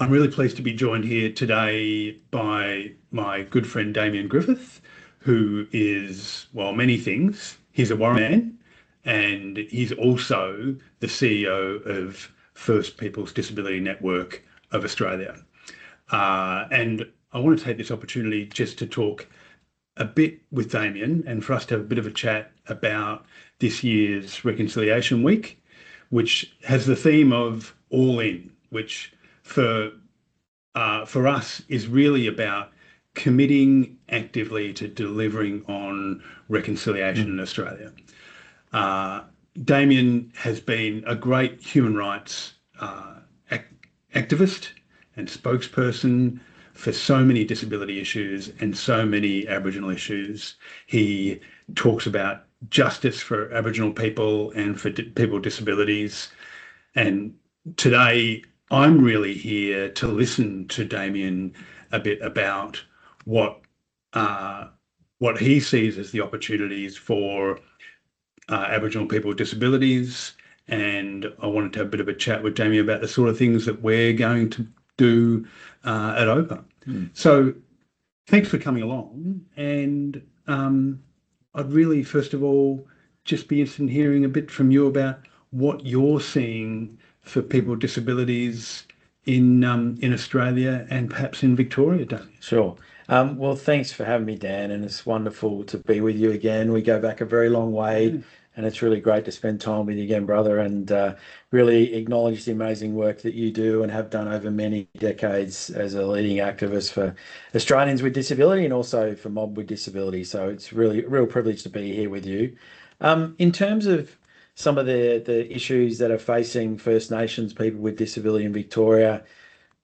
I'm really pleased to be joined here today by my good friend Damian Griffis, who is, well, many things. He's a Warren man, and he's also the CEO of First People's Disability Network of Australia. And I want to take this opportunity just to talk a bit with Damian and for us to have a bit of a chat about this year's Reconciliation Week, which has the theme of All In, which for for us is really about committing actively to delivering on reconciliation in Australia. Uh, Damien has been a great human rights activist and spokesperson for so many disability issues and so many Aboriginal issues. He talks about justice for Aboriginal people and for people with disabilities. And today, I'm really here to listen to Damien a bit about what what he sees as the opportunities for Aboriginal people with disabilities. And I wanted to have a bit of a chat with Damien about the sort of things that we're going to do at OPA. So thanks for coming along. And I'd really, first of all, just be interested in hearing a bit from you about what you're seeing for people with disabilities in Australia and perhaps in Victoria, Damien. Sure. Well, thanks for having me, Dan, and it's wonderful to be with you again. We go back a very long way, and it's really great to spend time with you again, brother, and really acknowledge the amazing work that you do and have done over many decades as a leading activist for Australians with disability and also for mob with disability. So it's really a real privilege to be here with you. In terms of some of the issues that are facing First Nations people with disability in Victoria,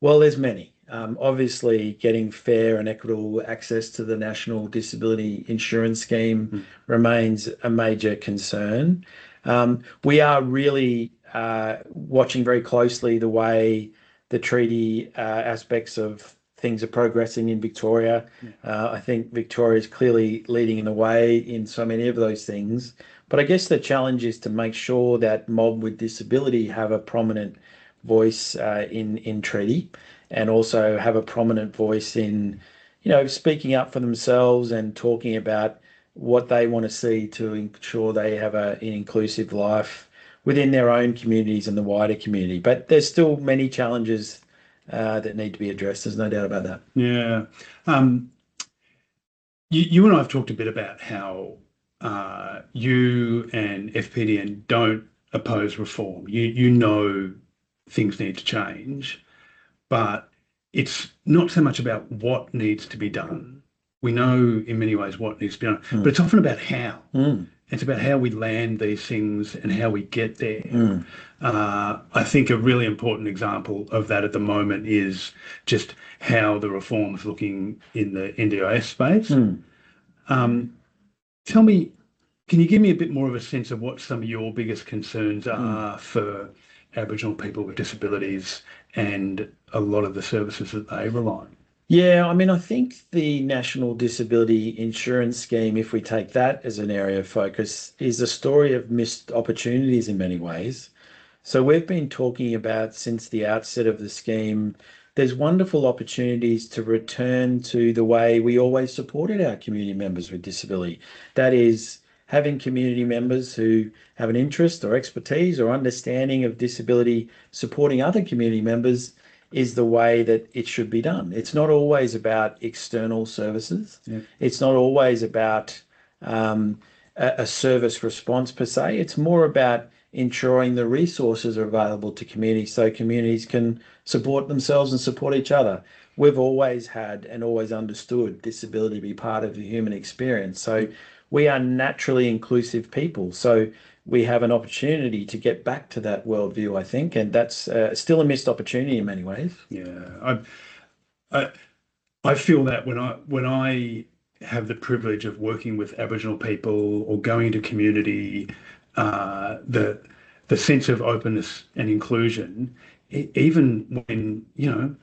well, there's many. Obviously, getting fair and equitable access to the National Disability Insurance Scheme remains a major concern. We are really watching very closely the way the treaty aspects of things are progressing in Victoria. I think Victoria is clearly leading the way in so many of those things. But I guess the challenge is to make sure that mob with disability have a prominent voice in treaty, and also have a prominent voice in, speaking up for themselves and talking about what they want to see to ensure they have an inclusive life within their own communities and the wider community. But there's still many challenges that need to be addressed. There's no doubt about that. Yeah. You and I have talked a bit about how you and FPDN don't oppose reform. You know things need to change, but it's not so much about what needs to be done. We know in many ways what needs to be done, but it's often about how. It's about how we land these things and how we get there. I think a really important example of that at the moment is just how the reform's looking in the NDIS space. Tell me, can you give me a bit more of a sense of what some of your biggest concerns are for Aboriginal people with disabilities and a lot of the services that they rely on? Yeah, I mean, I think the National Disability Insurance Scheme, if we take that as an area of focus, is a story of missed opportunities in many ways. So we've been talking about since the outset of the scheme, there's wonderful opportunities to return to the way we always supported our community members with disability. That is, having community members who have an interest or expertise or understanding of disability supporting other community members is the way that it should be done. It's not always about external services. It's not always about a service response per se. It's more about ensuring the resources are available to communities so communities can support themselves and support each other. We've always had and always understood disability to be part of the human experience. So we are naturally inclusive people. So we have an opportunity to get back to that worldview, I think, and that's still a missed opportunity in many ways. Yeah, I feel that when I have the privilege of working with Aboriginal people or going to community, the sense of openness and inclusion, even when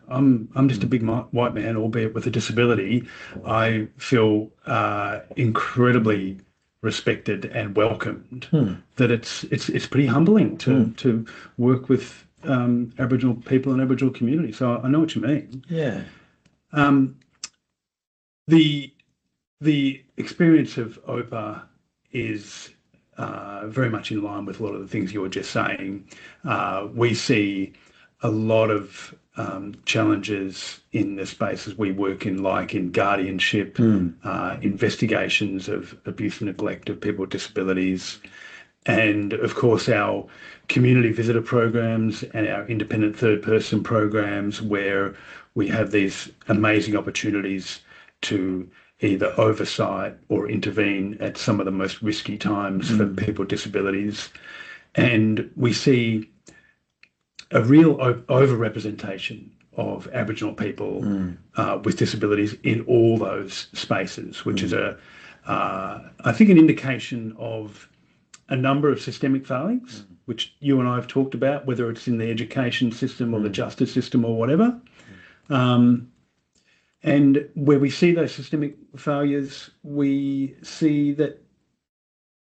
I'm just a big white man, albeit with a disability, I feel incredibly respected and welcomed. That it's pretty humbling to work with Aboriginal people and Aboriginal community. So I know what you mean. Yeah. The experience of OPA is very much in line with a lot of the things you were just saying. We see a lot of challenges in the spaces we work in, like in guardianship, investigations of abuse and neglect of people with disabilities, and of course our community visitor programs and our independent third person programs, where we have these amazing opportunities to either oversight or intervene at some of the most risky times for people with disabilities. And we see a real overrepresentation of Aboriginal people with disabilities in all those spaces, which is I think, an indication of a number of systemic failings, which you and I have talked about, whether it's in the education system or the justice system or whatever. And where we see those systemic failures, we see that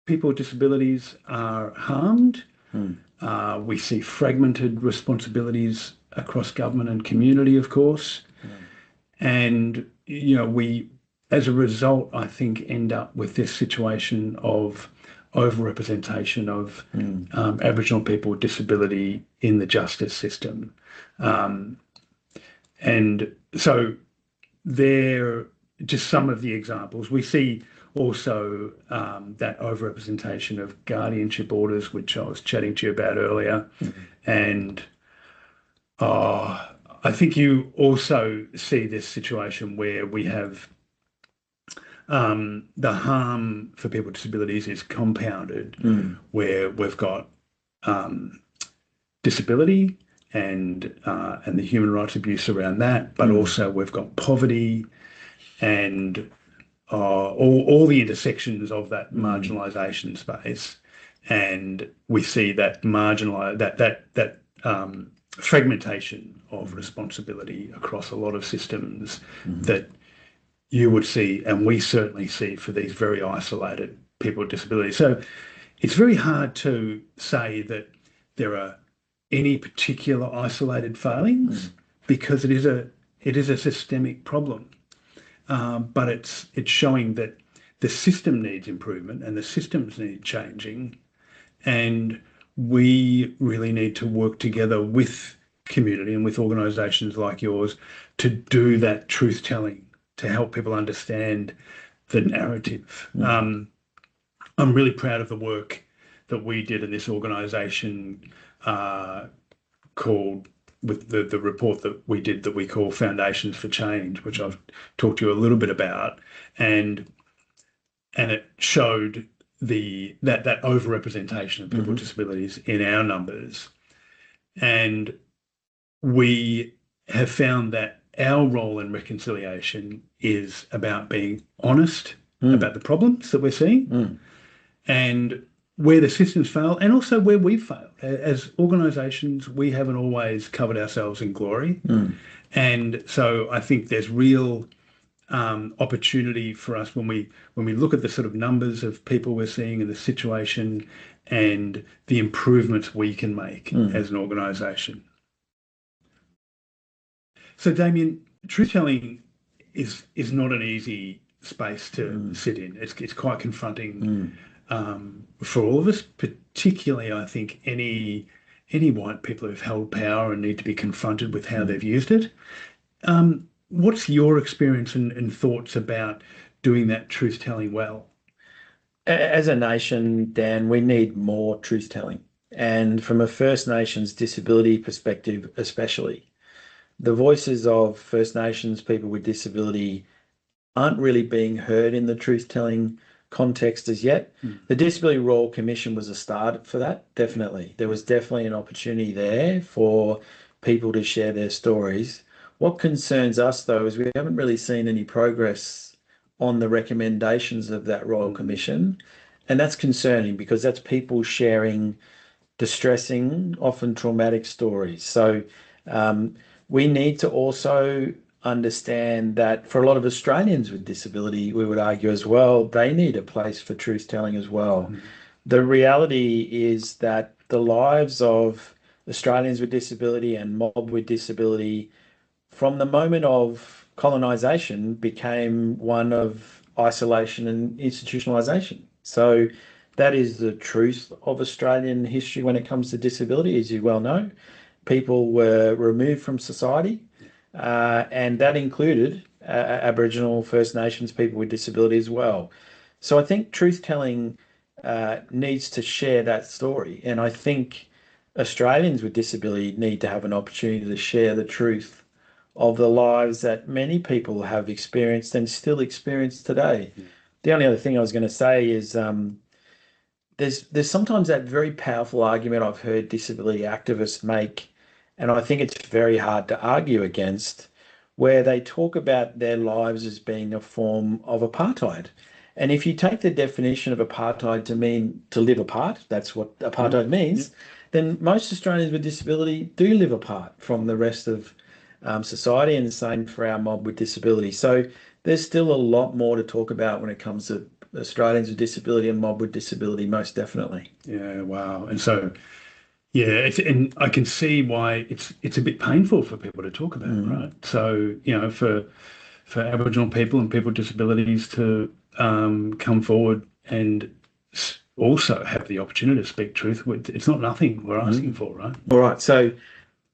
people with disabilities are harmed. We see fragmented responsibilities across government and community, of course. And, we, as a result, I think, end up with this situation of overrepresentation of Aboriginal people with disability in the justice system. And so they're just some of the examples. We see also that overrepresentation of guardianship orders, which I was chatting to you about earlier. And I think you also see this situation where we have the harm for people with disabilities is compounded, where we've got disability and the human rights abuse around that, but also we've got poverty and all the intersections of that marginalisation space, and we see that fragmentation of responsibility across a lot of systems that you would see, and we certainly see, for these very isolated people with disabilities. So it's very hard to say that there are any particular isolated failings because it is a systemic problem. But it's showing that the system needs improvement and the systems need changing, and we really need to work together with community and with organisations like yours to do that truth telling, to help people understand the narrative. I'm really proud of the work that we did in this organisation called, with the report that we did that we call Foundations for Change, which I've talked to you a little bit about, and it showed that overrepresentation of people with disabilities in our numbers. And we have found that our role in reconciliation is about being honest about the problems that we're seeing and where the systems fail, and also where we've failed. As organisations, we haven't always covered ourselves in glory. And so I think there's real opportunity for us when we look at the sort of numbers of people we're seeing in the situation and the improvements we can make as an organisation. So, Damian, truth-telling is not an easy space to sit in. It's quite confronting for all of us, particularly, I think, any white people who've held power and need to be confronted with how they've used it. What's your experience and thoughts about doing that truth-telling well? As a nation, Dan, we need more truth-telling. And from a First Nations disability perspective especially, the voices of First Nations people with disability aren't really being heard in the truth-telling context as yet. The Disability Royal Commission was a start for that, definitely. There was definitely an opportunity there for people to share their stories. What concerns us, though, is we haven't really seen any progress on the recommendations of that Royal Commission. And that's concerning because that's people sharing distressing, often traumatic stories. So we need to also understand that for a lot of Australians with disability, we would argue as well, they need a place for truth telling as well. The reality is that the lives of Australians with disability and mob with disability from the moment of colonisation became one of isolation and institutionalisation. So that is the truth of Australian history when it comes to disability, as you well know. People were removed from society, and that included Aboriginal, First Nations people with disability as well. So I think truth telling needs to share that story. And I think Australians with disability need to have an opportunity to share the truth of the lives that many people have experienced and still experience today. The only other thing I was going to say is there's sometimes that very powerful argument I've heard disability activists make, and I think it's very hard to argue against, where they talk about their lives as being a form of apartheid. And if you take the definition of apartheid to mean to live apart, that's what apartheid means, then most Australians with disability do live apart from the rest of society, and the same for our mob with disability. So there's still a lot more to talk about when it comes to Australians with disability and mob with disability, most definitely. Yeah, wow. And so, yeah, and I can see why it's a bit painful for people to talk about, right? So, for Aboriginal people and people with disabilities to come forward and also have the opportunity to speak truth, it's not nothing we're asking for, right? All right. So,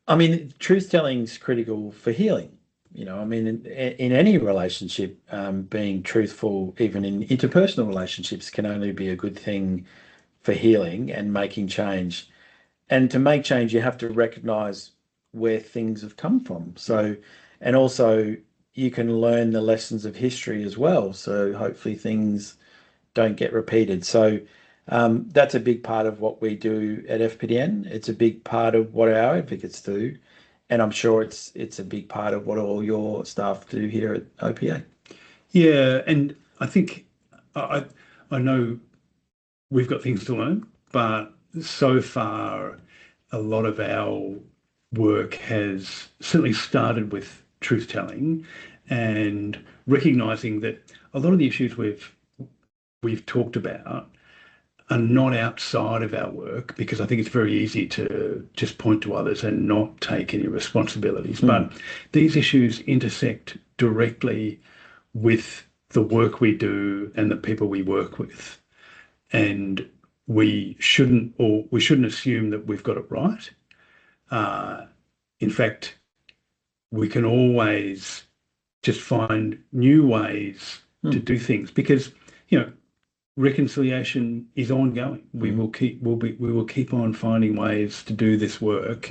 I mean, truth telling is critical for healing. I mean, in any relationship, being truthful, even in interpersonal relationships, can only be a good thing for healing and making change. And to make change, you have to recognize where things have come from. So, and also you can learn the lessons of history as well. So hopefully things don't get repeated. So that's a big part of what we do at FPDN. It's a big part of what our advocates do. And I'm sure it's a big part of what all your staff do here at OPA. Yeah, and I think I know we've got things to learn, but so far a lot of our work has certainly started with truth telling and recognizing that a lot of the issues we've talked about are not outside of our work, because I think it's very easy to just point to others and not take any responsibilities. But these issues intersect directly with the work we do and the people we work with. And we shouldn't assume that we've got it right. In fact, we can always just find new ways to do things, because reconciliation is ongoing. We will keep on finding ways to do this work.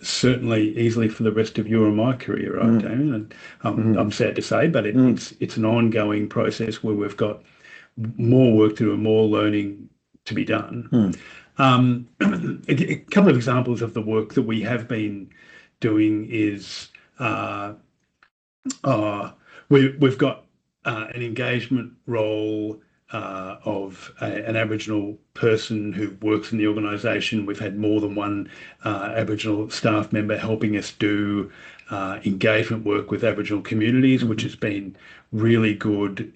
Certainly easily for the rest of your and my career, right, Damian? And I'm sad to say, but it's an ongoing process where we've got more work to do and more learning to be done. A couple of examples of the work that we have been doing is we've got an engagement role of an Aboriginal person who works in the organisation. We've had more than one Aboriginal staff member helping us do engagement work with Aboriginal communities, which has been really good,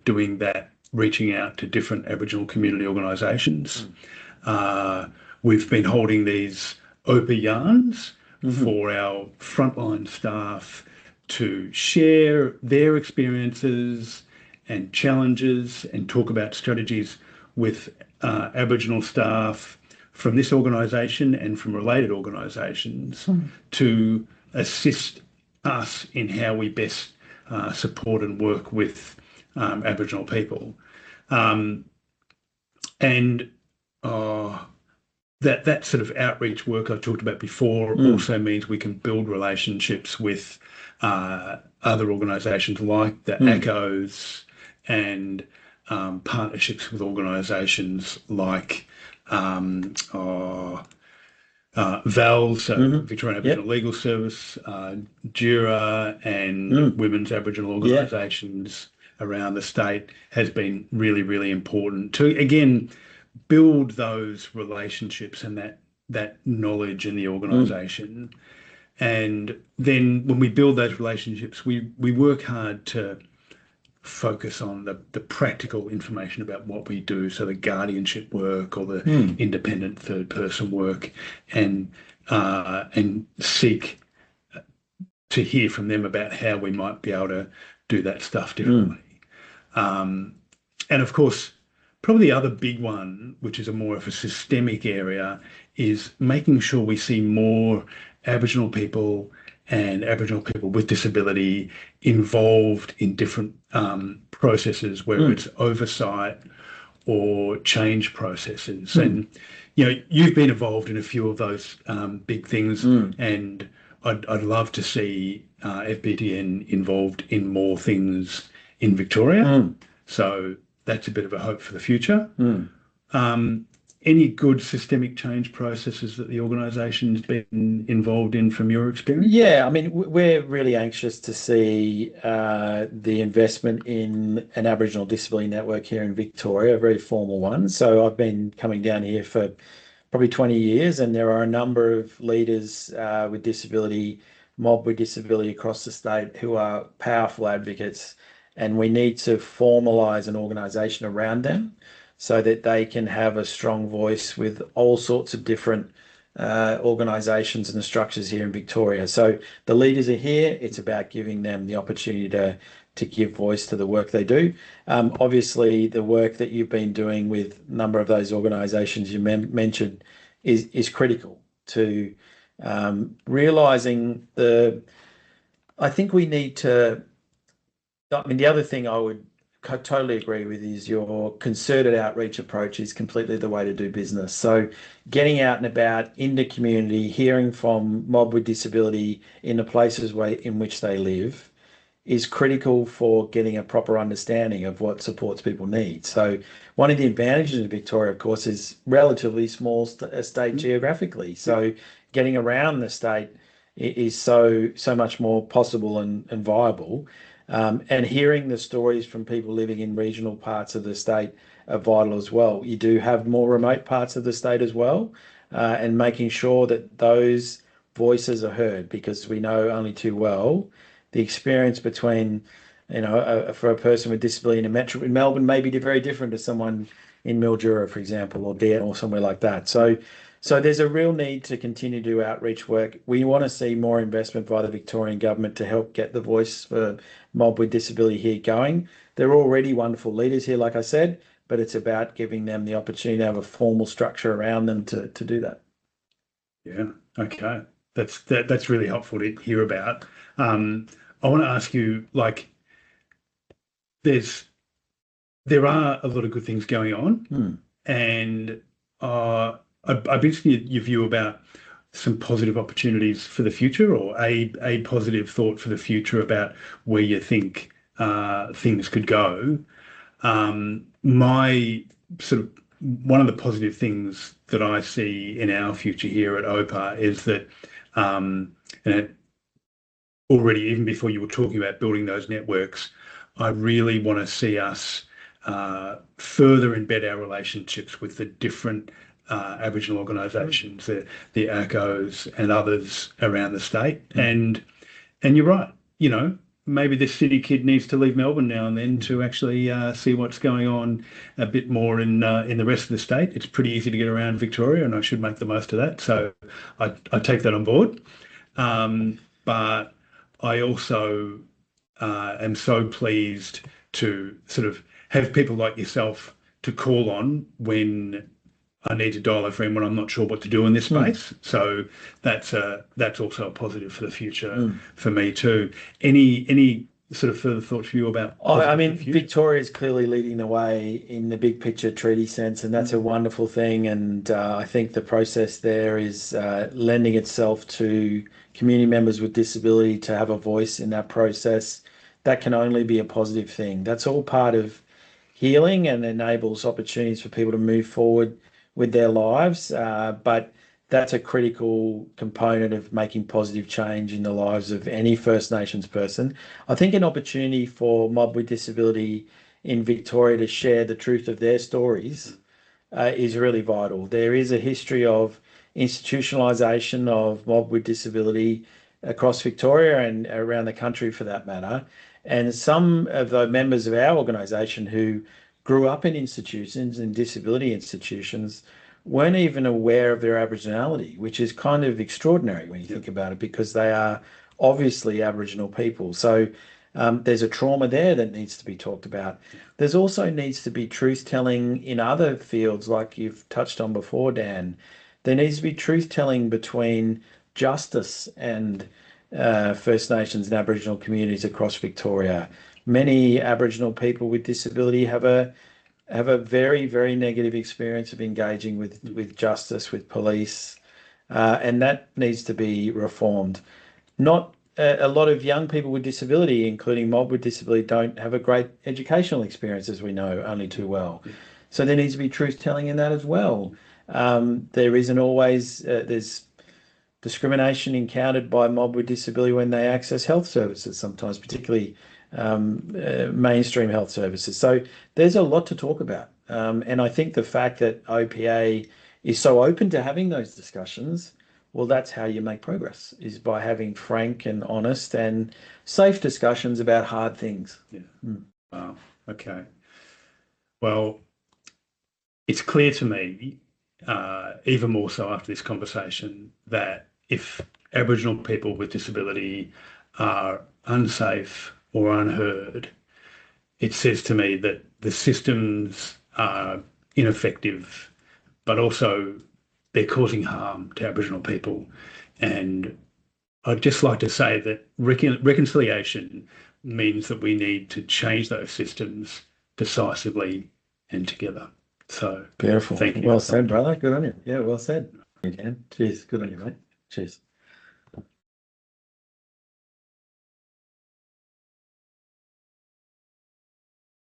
doing that, reaching out to different Aboriginal community organisations. We've been holding these OPA yarns for our frontline staff to share their experiences and challenges and talk about strategies with Aboriginal staff from this organisation and from related organisations to assist us in how we best support and work with Aboriginal people. That sort of outreach work I talked about before also means we can build relationships with other organisations like the ACOs, and partnerships with organisations like VALS, so Victorian Aboriginal Legal Service, JIRA, and women's Aboriginal organisations around the state has been really, really important to, again, build those relationships and that knowledge in the organisation. And then when we build those relationships, we work hard to focus on the practical information about what we do, so the guardianship work or the independent third person work, and seek to hear from them about how we might be able to do that stuff differently. And of course, probably the other big one, which is a more of a systemic area, is making sure we see more Aboriginal people and Aboriginal people with disability involved in different processes, whether it's oversight or change processes. And, you know, you've been involved in a few of those big things, and I'd love to see FBTN involved in more things in Victoria. So that's a bit of a hope for the future. Any good systemic change processes that the organisation's been involved in from your experience? Yeah, I mean, we're really anxious to see the investment in an Aboriginal disability network here in Victoria, a very formal one. So I've been coming down here for probably 20 years, and there are a number of leaders with disability, mob with disability across the state who are powerful advocates, and we need to formalise an organisation around them so that they can have a strong voice with all sorts of different organisations and structures here in Victoria. So the leaders are here. It's about giving them the opportunity to give voice to the work they do. Obviously, the work that you've been doing with a number of those organisations you mentioned is critical to realising I think we need to. I mean, the other thing I would totally agree with is your concerted outreach approach is completely the way to do business. So getting out and about in the community, hearing from mob with disability in the places in which they live is critical for getting a proper understanding of what supports people need. So one of the advantages of Victoria, of course, is relatively small state geographically. So getting around the state is so much more possible and viable. And hearing the stories from people living in regional parts of the state are vital as well. You do have more remote parts of the state as well, and making sure that those voices are heard, because we know only too well the experience between, you know, for a person with disability in Melbourne may be very different to someone in Mildura, for example, or Deer or somewhere like that. So there's a real need to continue to do outreach work. We want to see more investment by the Victorian government to help get the voice for mob with disability here going. They're already wonderful leaders here, like I said, but it's about giving them the opportunity to have a formal structure around them to do that. Yeah, okay. That's really helpful to hear about. I want to ask you, like, there are a lot of good things going on, and I'd be interested in your view about some positive opportunities for the future, or a positive thought for the future about where you think things could go. My sort of one of the positive things that I see in our future here at OPA is that, and already, even before you were talking about building those networks, I really want to see us further embed our relationships with the different Aboriginal organisations, the ACOs and others around the state. And you're right, you know, maybe this city kid needs to leave Melbourne now and then to actually see what's going on a bit more in the rest of the state. It's pretty easy to get around Victoria, and I should make the most of that. So I take that on board. But I also am so pleased to sort of have people like yourself to call on when I need to dial a friend when I'm not sure what to do in this space. So that's also a positive for the future for me too. Any sort of further thoughts for you about? I mean, Victoria is clearly leading the way in the big picture treaty sense, and that's a wonderful thing. And I think the process there is lending itself to community members with disability to have a voice in that process. That can only be a positive thing. That's all part of healing and enables opportunities for people to move forward with their lives. But that's a critical component of making positive change in the lives of any First Nations person. I think an opportunity for mob with disability in Victoria to share the truth of their stories is really vital. There is a history of institutionalisation of mob with disability across Victoria and around the country for that matter. And some of the members of our organisation who grew up in institutions and disability institutions weren't even aware of their Aboriginality, which is kind of extraordinary when you think about it, because they are obviously Aboriginal people. So there's a trauma there that needs to be talked about. There's also needs to be truth telling in other fields, like you've touched on before, Dan. There needs to be truth telling between justice and First Nations and Aboriginal communities across Victoria. Many Aboriginal people with disability have a very, very negative experience of engaging with justice, with police, and that needs to be reformed. Not a lot of young people with disability, including mob with disability, don't have a great educational experience, as we know only too well. So there needs to be truth telling in that as well. There isn't always there's discrimination encountered by mob with disability when they access health services, sometimes, particularly mainstream health services. So there's a lot to talk about. And I think the fact that OPA is so open to having those discussions, well, that's how you make progress, is by having frank and honest and safe discussions about hard things. Yeah. Wow. Okay. Well, it's clear to me, even more so after this conversation, that if Aboriginal people with disability are unsafe or unheard, it says to me that the systems are ineffective, but also they're causing harm to Aboriginal people. And I'd just like to say that reconciliation means that we need to change those systems decisively and together. So beautiful. Thank you. Well said, brother. Good on you. Yeah, well said. Dan. Cheers. Good on you, mate. Cheers.